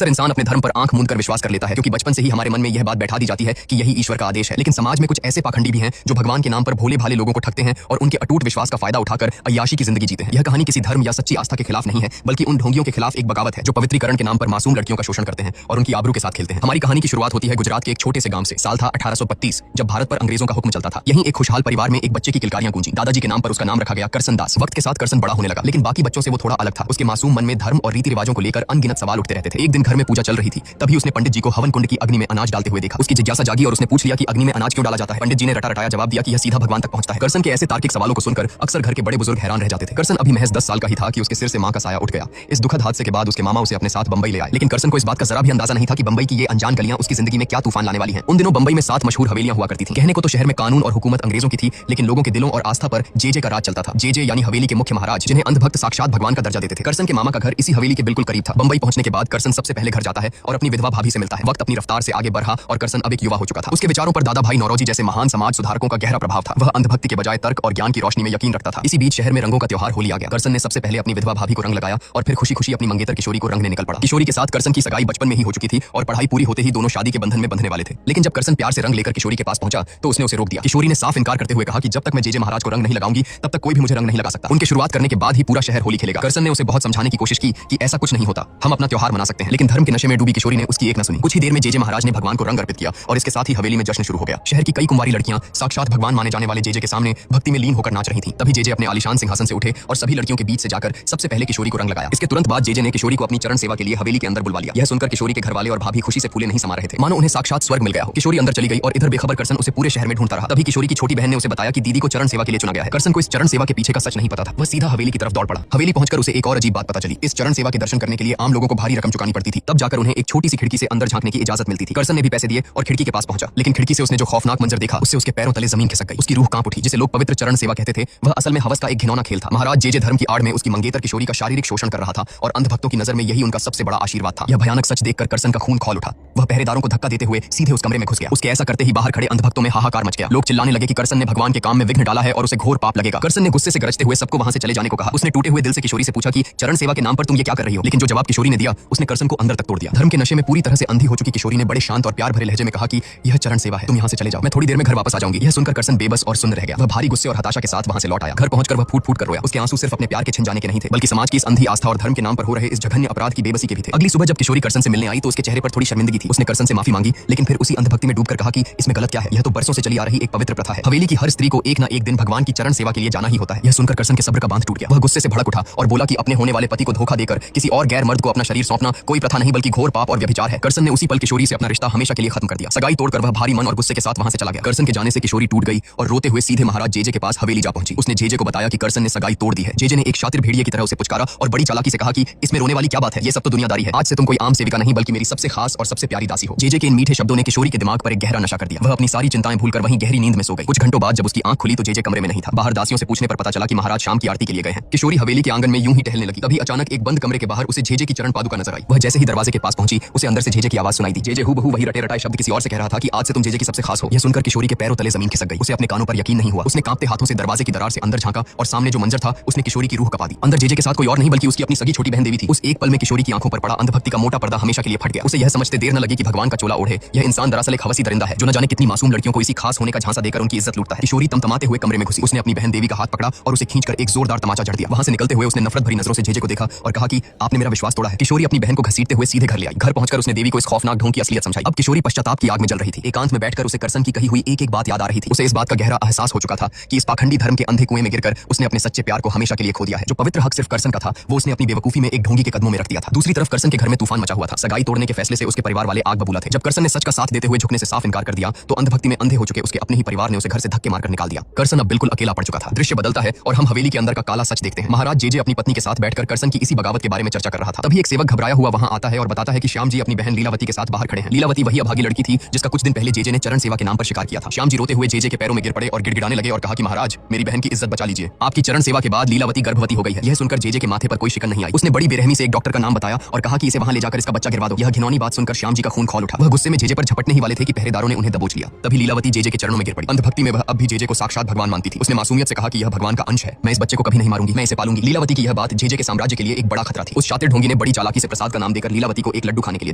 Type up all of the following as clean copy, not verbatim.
अक्सर इंसान अपने धर्म पर आंख मूंद कर विश्वास कर लेता है, क्योंकि बचपन से ही हमारे मन में यह बात बैठा दी जाती है कि यही ईश्वर का आदेश है। लेकिन समाज में कुछ ऐसे पाखंडी भी हैं जो भगवान के नाम पर भोले भाले लोगों को ठगते हैं और उनके अटूट विश्वास का फायदा उठाकर अय्याशी की जिंदगी जीते हैं। यह कहानी किसी धर्म या सच्ची आस्था के खिलाफ नहीं है, बल्कि उन ढोंगियों के खिलाफ एक बगावत है जो पवित्रीकरण के नाम पर मासूम लड़कियों का शोषण करते हैं और उनकी आबरू के साथ खेलते हैं। हमारी कहानी की शुरुआत होती है गुजरात के एक छोटे से गांव से। साल था 1832, जब भारत पर अंग्रेजों का हुक्म चलता था। यहीं एक खुशहाल परिवार में एक बच्चे की किलकारियां गूंजी। दादाजी के नाम पर उसका नाम रखा गया करसन दास। वक्त के साथ करसन बड़ा होने लगा, लेकिन बाकी बच्चों से वो थोड़ा अलग था। उसके मासूम मन में धर्म और रीति रिवाजों को लेकर अनगिनत सवाल उठते रहते थे। एक दिन घर में पूजा चल रही थी, तभी उसने पंडित जी को हवन कुंड की अग्नि में अनाज डालते हुए देखा। उसकी जिज्ञासा जागी और उसने पूछ लिया कि अग्नि में अनाज क्यों डाला जाता है। पंडित जी ने रटा रटाया जवाब दिया कि यह सीधा भगवान तक पहुंचता है। करसन के ऐसे तार्किक सवालों को सुनकर अक्सर घर के बड़े बुजुर्ग हैरान रह जाते थे। करसन अभी महज 10 साल का ही था कि उसके सिर से मां का साया उठ गया। इस दुखद हादसे के बाद उसके मामा उसे अपने साथ बंबई ले आए, लेकिन करसन को इस बात का जरा भी अंदाजा नहीं था कि बंबई की ये अनजान गलियां उसकी जिंदगी में क्या तूफान लाने वाली हैं। उन दिनों बंबई में 7 मशहूर हवेलियां हुआ करती थीं। कहने को तो शहर में कानून और हुकूमत अंग्रेजों की थी, लेकिन लोगों के दिलों और आस्था पर जेजे का राज चलता था। जेजे यानी हवेली के मुख्य महाराज, जिन्हें अंधभक्त साक्षात भगवान का दर्जा देते थे। करसन के मामा का घर इसी हवेली के बिल्कुल करीब था। बंबई पहुंचने के बाद करसन सबसे पहले घर जाता है और अपनी विधवा भाभी से मिलता है। वक्त अपनी रफ्तार से आगे बढ़ा और करसन अब एक युवा हो चुका था। उसके विचारों पर दादा भाई नौरोजी जैसे महान समाज सुधारकों का गहरा प्रभाव था। वह अंधभक्ति के बजाय तर्क और ज्ञान की रोशनी में यकीन रखता था। इसी बीच शहर में रंगों का त्योहार होली आ गया। करसन ने सबसे पहले अपनी विधवा भाभी को रंग लगाया और फिर खुशी खुशी अपनी मंगेतर किशोरी को रंगने निकल पड़ा। किशोरी के साथ करसन की सगाई बचपन में ही हो चुकी थी और पढ़ाई पूरी होते ही दोनों शादी के बंधन में बंधने वाले थे। लेकिन जब करसन प्यार से रंग लेकर किशोरी के पास पहुंचा तो उसने उसे रोक दिया। किशोरी ने साफ इनकार करते हुए कहा कि जब तक मैं जेजे महाराज को रंग नहीं लगाऊंगी तब तक कोई भी मुझे रंग नहीं लगा सकता। उनके शुरुआत करने के बाद ही पूरा शहर होली खेलेगा। करसन ने उसे बहुत समझाने की कोशिश की कि ऐसा कुछ नहीं होता, हम अपना त्योहार मना सकते हैं, लेकिन धर्म के नशे में डूबी किशोरी ने उसकी एक न सुनी। कुछ ही देर में जेजे महाराज ने भगवान को रंग अर्पित किया और इसके साथ ही हवेली में जश्न शुरू हो गया। शहर की कई कुंवारी लड़कियां साक्षात भगवान माने जाने वाले जेजे के सामने भक्ति में लीन होकर नाच रही थीं। तभी जेजे अपने आलीशान सिंहासन से उठे और सभी लड़कियों के बीच से जाकर सबसे पहले किशोरी को रंग लगाया। इसके तुरंत बाद जेजे ने किशोरी को अपनी चरण सेवा के लिए हवेली के अंदर बुलवा लिया। यह सुनकर किशोरी के घरवाले और भाभी खुशी से फूले नहीं समा रहे थे, मानो उन्हें साक्षात स्वर्ग मिल गया हो। किशोरी अंदर चली गई और इधर बेखबर करसन उसे पूरे शहर में ढूंढता रहा। तभी किशोरी की छोटी बहन ने उसे बताया कि दीदी को चरण सेवा के लिए चुना गया है। करसन को इस चरण सेवा के पीछे का सच नहीं पता था। वह सीधा हवेली की तरफ दौड़ पड़ा। हवेली पहुंचकर उसे एक और अजीब बात पता चली। इस चरण सेवा के दर्शन करने के लिए आम लोगों को भारी रकम चुकानी पड़ती थी, तब जाकर उन्हें एक छोटी सी खिड़की से अंदर झांकने की इजाजत मिलती थी। करसन ने भी पैसे दिए और खिड़की के पास पहुंचा, लेकिन खिड़की से उसने जो खौफनाक मंजर देखा उससे उसके पैरों तले जमीन खिसक गई। उसकी रूह कांप उठी। जिसे लोग पवित्र चरण सेवा कहते थे वह असल में हवस का एक घिनौना खेल था। महाराज जेजे धर्म की आड़ में उसकी मंगेतर किशोरी का शारीरिक शोषण कर रहा था और अंधभक्तों की नजर में यही उनका सबसे बड़ा आशीर्वाद था। यह भयानक सच देखकर करसन का खून खौल उठा। वह पहरेदारों को धक्का देते हुए सीधे उस कमरे में घुस गया। उसके ऐसा करते ही बाहर खड़े अंधभक्तों में हाहाकार मच गया। लोग चिल्लाने लगे कि करसन ने भगवान के काम में विघ्न डाला है और उसे घोर पाप लगेगा। करसन ने गुस्से से गरजते हुए सबको वहां से चले जाने को कहा। उसने टूटे हुए दिल से किशोरी से पूछा कि चरण सेवा के नाम पर तुम ये क्या कर रही हो, लेकिन जो जवाब किशोरी ने दिया उसने करसन को अंदर तक तोड़ दिया। धर्म के नशे में पूरी तरह से अंधी हो चुकी किशोरी ने बड़े शांत और प्यार भरे लहजे में कहा कि यह चरण सेवा है, तुम यहाँ से चले जाओ, मैं थोड़ी देर में घर वापस आ जाऊंगी। यह सुनकर करसन बेबस और सुन्न रह गया। वह भारी गुस्से और हताशा के साथ वहां से लौट आया। घर पहुंचकर वह फूट फूट कर रोया। उसके आंसू सिर्फ अपने प्यार के छिन जाने के नहीं थे, बल्कि समाज की इस अंधी आस्था और धर्म के नाम पर हो रहे इस जघन्य अपराध की बेबसी के भी थे। अगली सुबह जब किशोरी करसन से मिलने आई तो उसके चेहरे पर थोड़ी शर्मिंदगी थी। उसने करसन से माफी मांगी, लेकिन फिर उसी अंधभक्ति में डूबकर कहा कि इसमें गलत क्या है, यह तो बरसों से चली आ रही एक पवित्र प्रथा है। हवेली की हर स्त्री को एक ना एक दिन भगवान की चरण सेवा के लिए जाना ही होता है। यह सुनकर करसन के सब्र का बांध टूट गया। वह गुस्से से भड़क उठा और बोला कि अपने होने वाले पति को धोखा देकर किसी और गैर मर्द को अपना शरीर सौंपना कोई प्रथा नहीं बल्कि घोर पाप और व्यभिचार है। करसन ने उसी पल किशोरी से अपना रिश्ता हमेशा के लिए खत्म कर दिया। सगाई तोड़कर वह भारी मन और गुस्से के साथ वहां से चला गया। करसन के जाने से किशोरी टूट गई और रोते हुए सीधे महाराज जेजे के पास हवेली जा पहुंची। उसने जेजे को बताया कि करसन ने सगाई तोड़ दी है। जेजे ने एक शातिर भेड़िए की तरह उसे पुचकारा और बड़ी चालाकी से कहा कि इसमें रोने वाली क्या बात है, ये सब तो दुनियादारी है। आज से तुम कोई आम सेविका नहीं बल्कि मेरी सबसे खास और सबसे प्यारी दासी हो। जेजे के इन मीठे शब्दों ने किशोरी के दिमाग पर एक गहरा नशा कर दिया। वह अपनी सारी चिंताएं भूलकर वहीं गहरी नींद में सो गई। कुछ घंटों बाद जब उसकी आंख खुली तो जेजे कमरे में नहीं था। बाहर दासियों से पूछने पर पता चला कि महाराज शाम की आरती के लिए गए हैं। किशोरी हवेली के आंगन में यूं ही टहलने लगी। तभी अचानक एक बंद कमरे के बाहर उसे जेजे की चरण पादुका नजर आई। वह जैसे ही दरवाजे के पास पहुंची उसे अंदर से जेजे की आवाज सुनाई दी। जेजे हूबहू वही रटे रटाए शब्द किसी और से कह रहा था कि आज से तुम जेजे की सबसे खास हो। यह सुनकर किशोरी के पैरों तले जमीन खिसक गई। उसे अपने कानों पर यकीन नहीं हुआ। उसने कांपते हाथों से दरवाजे की दरार से अंदर झांका और सामने जो मंजर था उसने किशोरी की रूह कपा दी। अंदर जेजे के साथ कोई और नहीं बल्कि उसकी अपनी सगी छोटी बहन देवी थी। उस एक पल में किशोरी की आंखों पर पड़ा अंधभक्ति का मोटा पर्दा हमेशा के लिए फट गया। उसे यह समझते देर न लगी कि भगवान का चोला ओढ़े यह इंसान दरअसल एक हवसी दरिंदा है जो न जाने कितनी मासूम लड़कियों को इसी खास होने का झांसा देकर उनकी इज्जत लूटता है। किशोरी तमतमाते हुए कमरे में घुसी। उसने अपनी बहन देवी का हाथ पकड़ा और उसे खींचकर एक जोरदार तमाचा जड़ दिया। वहां से निकलते हुए उसने नफरत भरी नजरों से जेजे को देखा और कहा कि आपने मेरा विश्वास तोड़ा है। किशोरी अपनी बहन को घसीटते हुए सीधे घर ले आई। घर पहुंचकर उसने देवी को इस खौफनाक ढोंग की असलियत समझाई। अब किशोरी पश्चाताप की आग में जल रही थी। एकांत में बैठकर उसे करसन की कही हुई एक एक बात याद आ रही थी। उसे इस बात का गहरा एहसास हो चुका था कि इस पाखंडी धर्म के अंधे कुएं में गिरकर उसने अपने सच्चे प्यार को हमेशा के लिए खो दिया है। जो पवित्र हक सिर्फ करसन का था वो उसने अपनी बेवकूफी में एक ढोंगी के कदमों में रख दिया था। दूसरी तरफ करसन के घर में तूफान मचा हुआ था। सगाई तोड़ने के फैसले से उसके परिवार वाले आग बबूला थे। जब करसन ने सच का साथ देते हुए झुकने से साफ इनकार कर दिया तो अंधभक्ति में अंधे हो चुके उसके अपने ही परिवार ने उसे घर से धक्के मारकर निकाल दिया। करसन अब बिल्कुल अकेला पड़ चुका था। दृश्य बदलता है और हम हवेली के अंदर का काला सच देखते हैं। महाराज जेजे अपनी पत्नी के साथ बैठकर करसन की इसी बगावत के बारे में चर्चा कर रहा था। तभी एक सेवक घबराया हुआ वहां आता है और बताता है कि श्याम जी अपनी बहन लीलावती के साथ बाहर खड़े हैं। लीलावती वही अभागी लड़की थी जिसका कुछ दिन पहले जेजे ने चरण सेवा के नाम पर शिकार किया था। श्याम जी रोते हुए जेजे के पैरों में गिर पड़े और गिड़गिड़ाने लगे और कहा कि महाराज मेरी बहन की इज्जत बचा लीजिए। आपकी चरण सेवा के बाद लीलावती गर्भवती हो गई है। यह सुनकर जेजे के माथे पर कोई शिकन नहीं आई। उसने बड़ी बेरहमी से एक डॉक्टर का नाम बताया और कहा कि इसे वहां ले जाकर इसका बच्चा गिरवा दो। यह घिनौनी बात सुनकर श्याम जी का खून खौल उठा। वह गुस्से में जेजे पर झपटने ही वाले थे कि पहरेदारों ने उन्हें दबोच लिया। तभी लीलावती जेजे के चरणों में गिर पड़ी। अंधभक्ति में वह अब भी जेजे को साक्षात भगवान मानती थी। उसने मासूमियत से कहा कि यह भगवान का अंश है, मैं इस बच्चे को कभी नहीं मारूंगी, मैं इसे पालूंगी। लीलावती की यह बात जेजे के साम्राज्य के लिए एक बड़ा खतरा थी। उस शातिर ढोंगी ने बड़ी चालाकी से प्रसाद का नाम देकर लीलावती को एक लड्डू खाने के लिए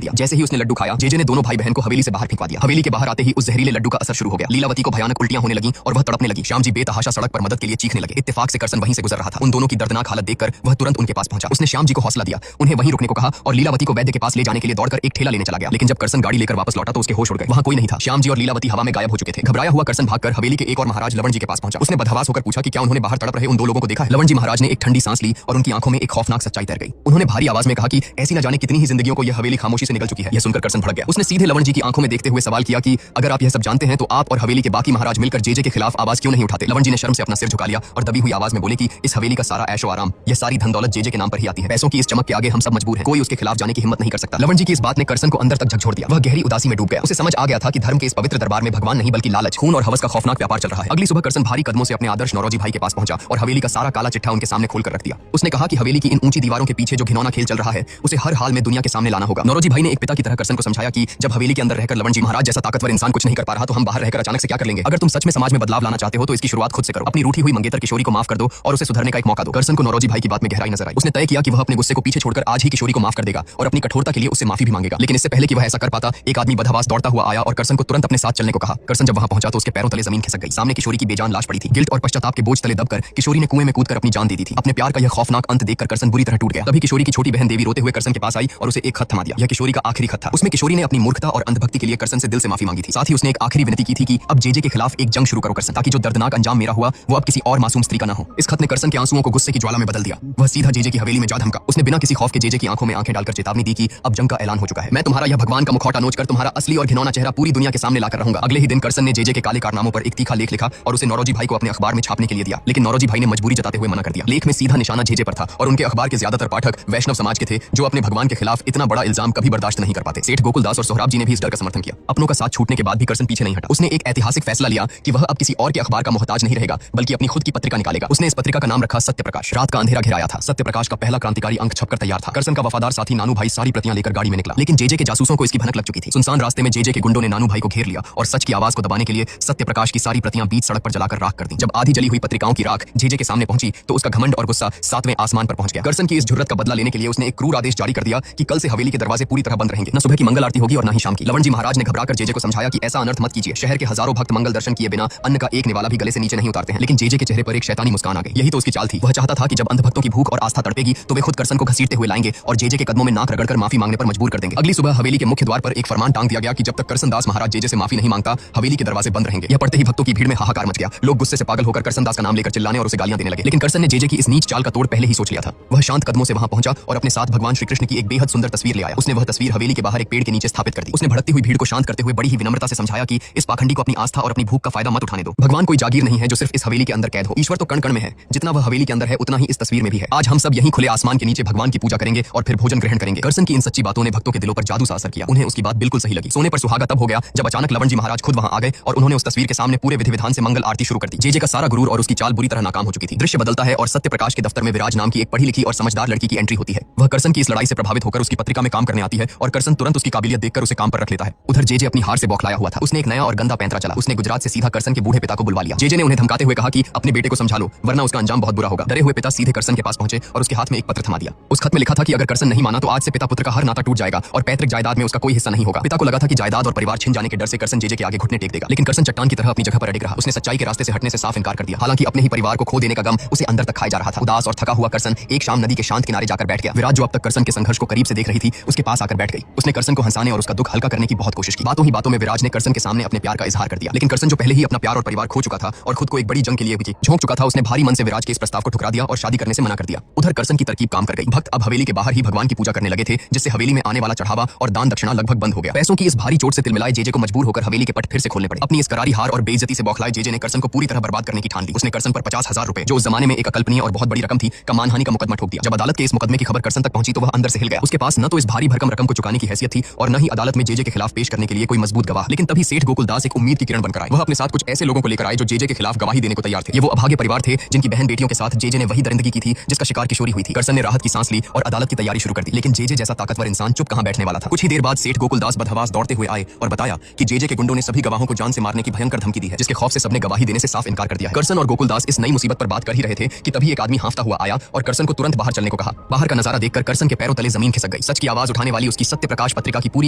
दिया। जैसे ही उसने लड्डू खाया, जेजे ने दोनों भाई बहन को हवेली से बाहर फेंकवा दिया। हवेली के बाहर आते ही उस जहरीले लड्डू का असर शुरू हो गया। लीलावती को भयानक उल्टियां होने लगी और वह तड़पने लगी। श्याम जी बेतहाशा सड़क पर मदद के लिए चीखने लगे। इत्तेफाक से करसन वहीं से गुजर रहा था। उन दोनों की दर्दनाक हालत देखकर वह तुरंत उनके पास पहुंचा। उसने श्याम जी को हौसला दिया, उन्हें वहीं रुकने को कहा और लीलावती को वैद्य के पास ले जाने के लिए दौड़कर एक ठेला लेने चला गया। लेकिन जब करसन गाड़ी लेकर वापस लौटा तो उसके होश उड़ गए। वहां कोई नहीं था। श्याम जी और लीलावती हवा में गायब हो चुके थे। घबराया हुआ करसन भागकर हवेली के एक और महाराज लवण जी के पास पहुंचा। उसने बदहवास होकर पूछा कि क्या उन्होंने बाहर तड़प रहे उन दो लोगों को देखा है। लवण जी महाराज ने एक ठंडी सांस ली और उनकी आंखों में एक खौफनाक सच्चाई तैर गई। उन्होंने भारी आवाज में कहा कि ऐसी न जाने कितनी ही जिंदगियों को यह हवेली खामोशी से निकल चुकी है। यह सुनकर करसन भड़क गया। उसने सीधे लवण जी की आंखों में देखते हुए सवाल किया कि अगर आप यह सब जानते हैं तो आप और हवेली के बाकी महाराज मिलकर जेजे के खिलाफ आवाज क्यों नहीं उठाते। लवण जी ने शर्म से अपना सिर झुका लिया और दबी हुई आवाज में बोले कि इस हवेली का सारा ऐशो आराम, यह सारी धन दौलत जेजे के नाम पर ही आती है। पैसों की इस चमक के आगे हम सब मजबूर हैं। कोई उसके खिलाफ जाने की हिम्मत नहीं कर सकता। लवण जी की इस बात ने करसन को अंदर तक झकझोर दिया। वह गहरी उदासी में डूब गया। उसे समझ आ गया था कि धर्म के इस पवित्र दरबार में भगवान नहीं बल्कि लालच, खून और हवस का खौफनाक व्यापार चल रहा है। अगली सुबह करसन भारी कदमों से अपने आदर्श नौरोजी भाई के पास पहुंचा और हवेली का सारा काला चिट्ठा उनके सामने खोलकर रख दिया। उसने कहा कि हवेली की इन ऊंची दीवारों के पीछे जो घिनौना खेल चल रहा है उसे हर हाल में दुनिया के सामने लाना होगा। नौरोजी भाई ने एक पिता की तरह करसन को समझाया कि जब हवेली के अंदर रहकर लवण जी महाराज जैसा ताकतवर इंसान कुछ नहीं कर पा रहा तो हम बाहर रहकर अचानक से क्या कर लेंगे। अगर तुम सच में समाज में बदलाव लाना चाहते हो तो इसकी शुरुआत खुद से करो। अपनी रूठी हुई मंगेतर किशोरी को माफ कर दो और उसे सुधरने का एक मौका दो। करसन को नौरोजी भाई की बात में गहराई नजर आई। उसने तय किया कि वह अपने गुस्से को पीछे छोड़कर आज ही किशोरी को माफ कर देगा और अपनी कठोरता के लिए उससे माफी भी मांगेगा। लेकिन इससे पहले कि वह ऐसा कर पाता, एक आदमी बदहवास दौड़ता हुआ आया और करसन को तुरंत अपने साथ चलने को कहा। करसन जब वहां पहुंचा तो उसके पैरों तले जमीन खिसक गई। सामने किशोरी की बेजान लाश पड़ी थी। गिल्ट और पश्चाताप के बोझ तले दबकर किशोरी ने कुएं में कूदकर अपनी जान दे दी थी। अपने प्यार का यह खौफनाक अंत देखकर करसन बुरी तरह टूट गया। तभी किशोरी की छोटी बहन देवी रोते हुए करसन के पास आई और उसे एक खत थमा दिया। यह किशोरी का आखिरी खत था। उसमें किशोरी ने अपनी मूर्खता और अंधभक्ति के लिए करसन से दिल से माफी मांगी थी। साथ ही उसने एक आखिरी विनती की थी कि अब जेजे के खिलाफ एक जंग शुरू करो करसन, ताकि जो दर्दनाक अंजाम मेरा हुआ वो अब किसी और मासूम स्त्री का न हो। इस खत ने करसन के आंसुओं को गुस्से की ज्वाला में बदल दिया। वह सीधा जेजे की हवेली में जा धमका। उसने बिना किसी खौफ के जेजे की आंखों में आंखें डालकर चेतावनी दी कि अब जंग का ऐलान हो चुका है। मैं तुम्हारा यह भगवान का मुखौटा नोचकर तुम्हारा असली और घिनौना चेहरा पूरी दुनिया के सामने लाकर रहूंगा। अगले ही दिन करसन ने जेजे के काले कारनामों पर एक तीखा लेख लिखा और उसे नौरोजी भाई को अपने अखबार में छापने के लिए दिया। लेकिन नौरोजी भाई ने मजबूरी जताते हुए मना कर दिया। लेख में सीधा निशाना जेजे पर था और उनके अखबार के ज्यादातर पाठक वैष्णव समाज के थे जो अपने भगवान के खिलाफ इतना बड़ा इल्जाम कभी बर्दाश्त नहीं कर पाते। सेठ गोकुलदास और सोहराब जी ने भी इस डर का समर्थन किया। अपनों का साथ छूटने के बाद भी करसन पीछे नहीं हटा। उसने एक ऐतिहासिक फैसला लिया कि वह अब किसी और के अखबार का मोहताज नहीं रहेगा बल्कि अपनी खुद की पत्रिका निकालेगा। उसने इस पत्रिका का नाम रखा सत्य प्रकाश। रात का अंधेरा घिराया था। सत्य प्रकाश का पहला क्रांतिकारी अंक छपकर तैयार था। करसन का वफादार साथी नानू भाई सारी प्रतियां लेकर गाड़ी में निकला। लेकिन जेजे के जासूसों को इसकी भनक लग चुकी थी। सुनसान रास्ते में जेजे के गुंडों ने नानू भाई को घेर लिया और सच की आवाज को दबाने के लिए सत्य प्रकाश की सारी प्रतियां बीच सड़क पर जलाकर राख कर दी। जब आधी जली हुई पत्रिकाओं की राख जेजे के सामने पहुंची तो उसका घमंड और गुस्सा सातवें आसमान पर पहुंच गया। करसन की इस जुर्रत का बदला लेने के लिए उसने एक क्रूर आदेश जारी कर दिया कि कल से हवेली के दरवाजे पूरी तरह बंद रहेंगे। न सुबह की मंगल आरती होगी और न ही शाम की। लवण जी महाराज ने घबराकर जेजे को समझाया कि ऐसा अनर्थ मत कीजिए। शहर के हजारों भक्त मंगल दर्शन किए बिना अन्न का एक निवाला भी गले से नीचे नहीं उतारते हैं। लेकिन जेजे के चेहरे पर एक शैतानी मुस्कान आ गई। यही तो उसकी चाल थी। वह चाहता था कि जब अंधभक्तों की भूख और आस्था तड़पेगी तो वे खुद करसन को घसीटते हुए लाएंगे और जेजे के कदमों में नाक रगड़कर माफी मांगने पर मजबूर कर देंगे। अगली सुबह हवेली के मुख्य द्वार पर एक फरमान टांग दिया गया कि जब तक करसन दास महाराज जेजे से माफी नहीं मांगता हवेली के दरवाजे बंद रहेंगे। यह पढ़ते ही भक्तों की भीड़ में हाहाकार मच गया। लोग गुस्से से पागल होकर करसन दास का नाम लेकर चिल्लाने और उसे गालियां देने लगे। लेकिन करसन ने जेजे की इस नीच चाल का तोड़ पहले ही सोच लिया था। वह शांत कदमों से वहां पहुंचा और अपने साथ भगवान श्री कृष्ण की एक बेहद सुंदर तस्वीर ले आया। उसने वह तस्वीर हवेली के बाहर एक पेड़ के नीचे स्थापित कर दी। उसने भड़कती हुई भीड़ को शांत करते हुए बड़ी ही विनम्रता से समझाया कि इस पाखंडी को अपनी आस्था और अपनी भूख का फायदा मत उठाने दो। भगवान कोई जागीर नहीं है जो सिर्फ इस हवेली के अंदर कैद हो। ईश्वर तो कण कण में है। जितना वह हवेली के अंदर है उतना ही इस तस्वीर में भी है। आज हम सब यहीं खुले आसमान के नीचे भगवान की पूजा करेंगे और फिर भोजन ग्रहण करेंगे। करसन की इन सच्ची बातों ने भक्तों के दिलों पर जादू सा असर किया। उन्हें उसकी बात बिल्कुल सही लगी। सोने पर सुहागा तब हो गया जब अचानक लवण जी महाराज खुद वहां आ गए और उन्होंने उस तस्वीर के सामने पूरे विधि विधान से मंगल आरती शुरू कर दी। जेजे का सारा गुरूर और उसकी चाल बुरी तरह नाकाम हो चुकी थी। दृश्य बदलता है और सत्य प्रकाश के दफ्तर में विराज नाम की एक पढ़ी लिखी और समझदार लड़की की एंट्री होती है। वह करसन की इस लड़ाई से प्रभावित होकर उसकी पत्रिका में काम करने आती है और करसन तुरंत उसकी काबिलियत देखकर उसे काम पर रख लेता है। उधर जेजे अपनी हार से बौखलाया हुआ था। उसने एक नया और गंदा पैंतरा चला। उसने गुजरात से सीधा करसन के बूढ़े पिता को बुलवा लिया। जेजे ने उन्हें धमकाते हुए कहा कि अपने बेटे को समझा लो वरना उसका अंजाम बहुत बुरा होगा। डरे हुए पिता सीधे करसन के पास पहुंचे और उसके हाथ में एक पत्र थमा दिया। उस खत में लिखा था कि अगर करसन नहीं माना तो आज से पिता पुत्र का हर नाता टूट जाएगा और पैतृक जायदाद में उसका कोई हिस्सा नहीं होगा। पिता को लगा था कि जायदाद और परिवार छिन जाने के डर से करसन जेजे के आगे घुटने टेक देगा। लेकिन करसन चट्टान की तरह अपनी जगह पर अड़िग रहा। उसने सच्चाई के रास्ते से हटने से साफ इनकार कर दिया। हालांकि अपने ही परिवार को खो देने का गम उसे अंदर तक खाए जा रहा था। उदास और थका हुआ करसन एक शाम नदी के शांत किनारे जाकर बैठ गया। विराज जो अब तक करसन के संघर्ष को करीब से देख रही थी उसके पास आकर बैठ गई। उसने करसन को हंसाने और उसका दुख हल्का करने की बहुत कोशिश की। बातों ही बातों में विराज ने करसन के सामने अपने प्यार का इजहार कर दिया। लेकिन करसन जो पहले ही अपना प्यार और परिवार खो चुका था और खुद को एक बड़ी जंग के लिए भी झोंक चुका था, उसने भारी मन से विराज के इस प्रस्ताव को ठुकरा दिया और शादी करने से मना कर दिया। उधर करसन की तरकीब काम कर गई। भक्त अब हवेली के बाहर ही भगवान की पूजा करने लगे थे, जिससे हवेली में आने वाला चढ़ावा और दान दक्षिणा लगभग बंद हो गया। पैसों की इस भारी चोट से तिलमिलाए जेजे को मजबूर होकर हवेली के पट फिर से खोलने पड़े। अपनी इस करारी हार और बेइज्जती से बौखलाए जेजे ने करसन को पूरी तरह बर्बाद करने की ठान ली। उसने करसन पर 50,000 रुपए, जो उस जमाने में एक अकल्पनीय और बहुत बड़ी रकम थी, का मानहानि का मुकदमा ठोक दिया। जब अदालत के इस मुकदमे की खबर करसन तक पहुंची तो वह अंदर से हिल गया। उसके पास न तो इस भारी भरकम रकम को चुकाने की हैसियत थी और न ही अदालत में जेजे के खिलाफ पेश करने के लिए कोई मजबूत गवाह। लेकिन तभी सेठ गोकुलदास एक उम्मीद की किरण बनकर आए। वह अपने साथ कुछ ऐसे लोगों को लेकर आए जो जेजे के खिलाफ गवाही देने को तैयार थे। ये वो अभागे परिवार थे जिनकी बहन बेटियों के साथ जेजे ने वही दरिंदगी की थी जिसका शिकार किशोरी हुई थी। करसन ने राहत की सांस ली और अदालत की तैयारी शुरू कर दी। लेकिन जेजे जैसा ताकतवर इंसान चुप कहां बैठने वाला था। कुछ ही देर देर बाद सेठ गोकुलदास बदहवास दौड़ते हुए आए और बताया कि जेजे के गुंडों ने सभी गवाहों को जान से मारने की भयंकर धमकी दी है, जिसके खौफ से सबने गवाही देने से साफ इनकार कर दिया है। करसन और गोकुलदास इस नई मुसीबत पर बात कर ही रहे थे कि तभी एक आदमी हांफता हुआ आया और करसन को तुरंत बाहर चलने को कहा। बाहर का नजारा देखकर करसन के पैरों तले जमीन खिसक गई। सच की आवाज उठाने वाली उसकी सत्य प्रकाश पत्रिका की पूरी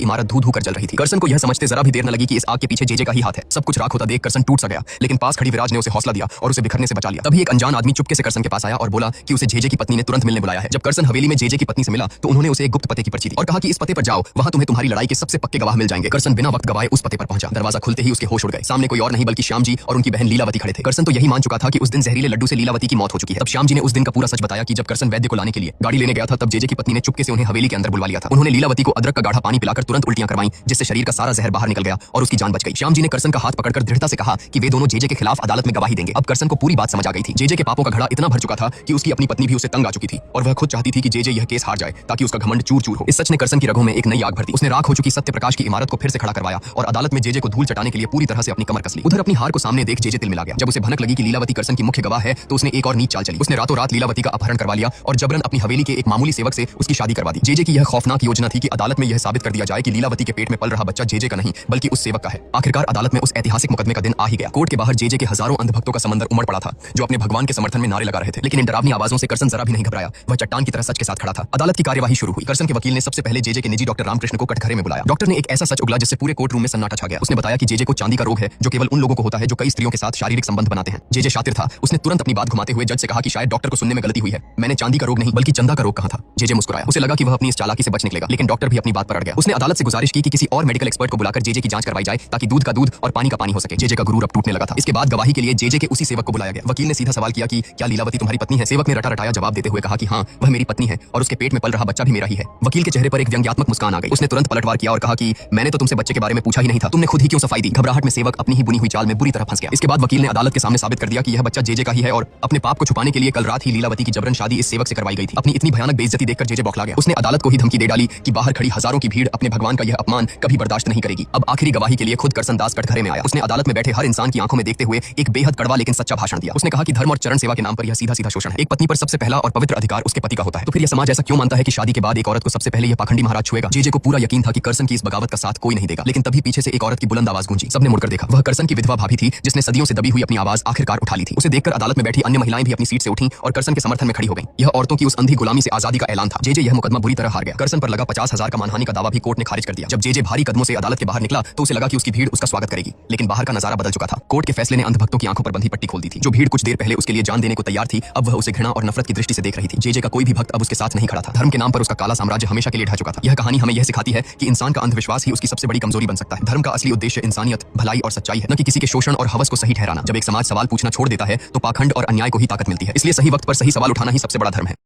इमारत धू धू कर जल रही थी। करसन को यह समझते जरा भी देर न लगी कि इस आग के पीछे जेजे का ही हाथ है। सब कुछ राख होता देख करसन टूट सा गया, लेकिन पास खड़ी विराज ने उसे हौसला दिया और उसे बिखरने से बचा लिया। तभी एक अनजान आदमी चुपके से करसन के पास आया और बोला कि उसे जेजे की पत्नी ने तुरंत मिलने बुलाया है। जब करसन हवेली में जेजे की पत्नी से मिला तो उन्होंने उसे एक गुप्त पते की पर्ची दी और कहा कि इस पते पर जाओ, वहां तुम्हें तुम्हारी लड़ाई के सबसे पक्के गवाह मिल जाएंगे। करसन बिना वक्त गवाए उस पते पर पहुंचा। दरवाजा खुलते ही उसके होश उड़ गए। सामने कोई और नहीं बल्कि श्याम जी और उनकी बहन लीलावती खड़े थे। करसन तो यही मान चुका था कि उस दिन जहरीले लड्डू से लीलावती की मौत हो चुकी है। तब श्याम जी ने उस दिन का पूरा सच बताया कि जब करसन वैद्य को लाने के लिए गाड़ी लेने गया था तब जेजे की पत्नी ने चुपके से उन्हें हवेली के अंदर बुलवा लिया था। उन्होंने लीलावती को अदरक का गाढ़ा पानी पिलाकर तुरंत उल्टियां करवाई, जिससे शरीर का सारा जहर बाहर निकल गया और उसकी जान बच गई। श्याम जी ने करसन का हाथ पकड़कर दृढ़ता से कहा कि वे दोनों जेजे के खिलाफ अदालत में गवाही देंगे। अब करसन को पूरी बात समझ आ गई थी। जेजे के पापों का घड़ा इतना भर चुका था कि उसकी अपनी पत्नी भी उसे तंग आ चुकी थी और वह खुद चाहती थी कि जेजे यह केस हार जाए ताकि उसका घमंड चूर चूर हो। इस सच ने करसन की रगों में एक नई आग भर दी। उसने राख हो चुकी सत्य प्रकाश की इमारत को फिर से खड़ा करवाया और अदालत में जेजे को धूल चटाने के लिए पूरी तरह से अपनी कमर कस ली। उधर अपनी हार को सामने देख जेजे तिल मिला गया। जब उसे भनक लगी कि लीलावती करसन की मुख्य गवाह है तो उसने एक और नीच चाल चली। उसने रातों रात लीलावती का अपहरण करवा लिया और जबरन अपनी हवेली के एक मामूली सेवक से उसकी शादी करवा दी। जेजे की यह खौफनाक योजना थी कि अदालत में यह साबित कर दिया जाए कि लीलावती के पेट में पल रहा बच्चा जेजे का नहीं बल्कि उस सेवक का है। आखिरकार अदालत में उस ऐतिहासिक मुकदमे का दिन आ ही गया। कोर्ट के बाहर जेजे के हजारों अंधभक्तों का समंदर उमड़ पड़ा था जो अपने भगवान के समर्थन में नारे लगा रहे थे, लेकिन इन डरावनी आवाजों से करसन जरा भी नहीं घबराया। वह चट्टान की तरह सच के साथ खड़ा था। अदालत की कार्यवाही शुरू हुई। करसन के वकील ने सबसे पहले जेजे के निजी डॉक्टर रामकृष्ण को कटघरे में बुलाया। डॉक्टर ने एक ऐसा सच उगला जिससे पूरे कोर्ट रूम में सन्नाटा छा गया। उसने बताया कि जेजे को चांदी का रोग है जो केवल उन लोगों को होता है जो कई स्त्रियों के साथ शारीरिक संबंध बनाते हैं। जेजे शातिर था। उसने तुरंत अपनी बात घुमाते हुए जज से कहा कि शायद डॉक्टर को सुनने में गलती हुई है, मैंने चांदी का रोग नहीं बल्कि चंदा का रोग कहा था। जेजे मुस्कुराया। उसे लगा कि वह अपनी इस चालाकी से बच निकलेगा, लेकिन डॉक्टर भी अपनी बात पर अड़ गया। उसने अदालत से गुजारिश की कि किसी और मेडिकल एक्सपर्ट को बुलाकर जेजे की जांच करवाई जाए ताकि दूध का दूध और पानी का पानी हो सके। जेजे का गुरूर अब टूटने लगा था। इसके बाद गवाही के लिए जेजे के उसी सेवक को बुलाया गया। वकील ने सीधा सवाल किया कि क्या लीलावती तुम्हारी पत्नी है? सेवक ने रटा रटाया जवाब देते हुए कहा कि हाँ, वह मेरी पत्नी है और उसके पेट में पल रहा बच्चा भी मेरा ही है। वकील के चेहरे पर एक व्यंग्यात्मक मुस्कान आ गई। उसने तुरंत पलटवार किया और कहा कि मैंने तो तुमसे बच्चे के बारे में पूछा ही नहीं था, तुमने खुद ही क्यों सफाई दी? घबराहट में सेवक अपनी ही बुनी हुई चाल में बुरी तरह फंस गया। इसके बाद वकील ने अदालत के सामने साबित कर दिया कि यह बच्चा जेजे का ही है और अपने पाप को छुपाने के लिए कल रात ही लीलावती की जबरन शादी इस सेवक से करवाई गई थी। अपनी इतनी भयानक बेइज्जती देखकर जेजे बौखला गया। उसने अदालत को ही धमकी दे डाली कि बाहर खड़ी हजारों की भीड़ अपने भगवान का यह अपमान कभी बर्दाश्त नहीं करेगी। अब आखिरी गवाही के लिए खुद करसन दास कटघरे में आया। उसने अदालत में बैठे हर इंसान की आंखों में देखते हुए एक बेहद कड़वा लेकिन सच्चा भाषण दिया। उसने कहा कि धर्म और चरण सेवा के नाम पर यह सीधा सीधा शोषण है। एक पत्नी पर सबसे पहला और पवित्र अधिकार उसके पति का होता है, तो फिर यह समाज ऐसा क्यों मानता है कि शादी के बाद एक औरत को सबसे पहले यह पाखंडी महाराज छुएगा? जेजे को पूरा यकीन था कि करसन की इस बगावत का साथ कोई नहीं देगा, लेकिन तभी पीछे से एक औरत की बुलंद आवाज गूंजी। सबने मुड़कर देखा। वह करसन की विधवा भाभी थी जिसने सदियों से दबी हुई अपनी आवाज आखिरकार उठा ली थी। उसे देखकर अदालत में बैठी अन्य महिलाएं भी अपनी सीट से उठी और करसन के समर्थन में खड़ी हो गईं। यह औरतों की उस अंधी गुलामी से आजादी का ऐलान था। जेजे यह मुकदमा बुरी तरह हार गया। करसन पर लगा 50,000 का मानहानि का दावा भी कोर्ट ने खारिज कर दिया। जब जेजे भारी कदमों से अदालत के बाहर निकला तो उसे लगा कि उसकी भीड़ उसका स्वागत करेगी, लेकिन बाहर का नजारा बदल चुका था। कोर्ट के फैसले ने अंधभक्तों की आंखों पर बंधी पट्टी खोल दी थी। जो भीड़ कुछ देर पहले उसके लिए जान देने को तैयार थी, अब वह उसे घृणा और नफरत की दृष्टि से देख रही थी। जेजे का कोई भी भक्त अब उसके साथ नहीं खड़ा था। धर्म के नाम पर उसका काला साम्राज्य हमेशा के लिए ढह चुका था। यह कहानी हमें यह सिखाती है कि इंसान का अंधविश्वास ही उसकी सबसे बड़ी कमजोरी बन सकता है। धर्म का असली उद्देश्य इंसानियत, भलाई और सच्चाई है, न कि किसी के शोषण और हवस को सही ठहराना। जब एक समाज सवाल पूछना छोड़ देता है तो पाखंड और अन्याय को ही ताकत मिलती है। इसलिए सही वक्त पर सही सवाल उठाना ही सबसे बड़ा धर्म है।